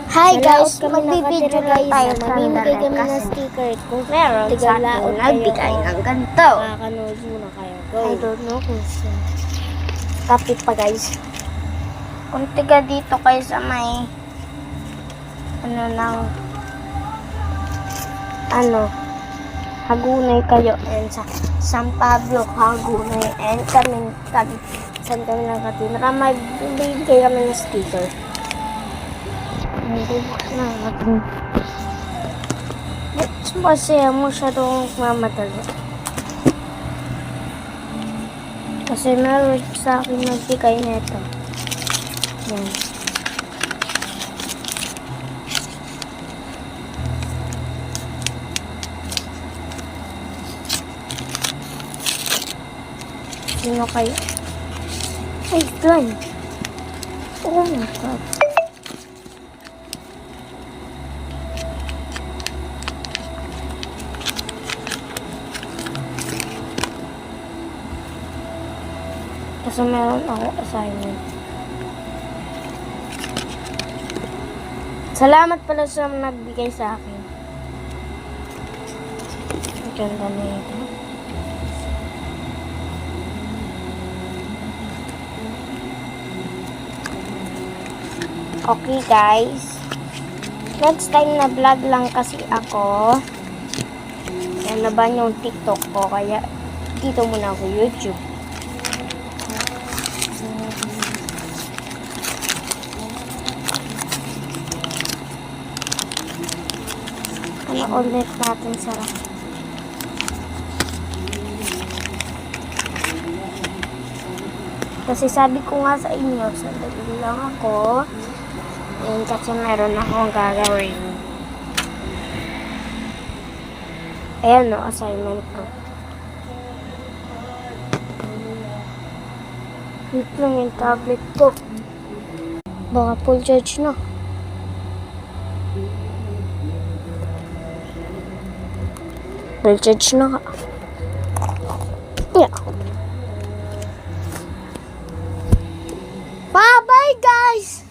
Hi guys, kami magbibideo nakatira lang tayo. guys. Mamimigay Sandali kami ng kasi sticker ko. meron sa akin Tigalaot nagbigay kayo. ng ganito. Makakanood muna kayo. Go. I don't know kung saan. Kapit pa guys. Kung tiga dito kayo sa may Hagunay kayo and sa San Pablo, Hagunay and kami saan kami nakatira. Magbibigay kami ng sticker. Bubuksan na natin. Masaya mo siya doon mamadali. Kasi meron sa akin nagbigay nito. Yan. Sino kayo? Ay, gun! Oh my God. Kasi meron ako assignment. Salamat pala sa nagbigay sa akin. Ang ganda na ito. Okay guys. Next time na vlog lang kasi ako. Yan na ba yung TikTok ko. Kaya dito muna ako YouTube. Ano ulit natin sarap. Kasi sabi ko nga sa inyo, sandali lang ako. And kasi meron akong gagawin. Ayan o, assignment ko. Wait lang yung tablet ko. Baka full charge na. Full charge na ka. Yeah. Bye-bye guys!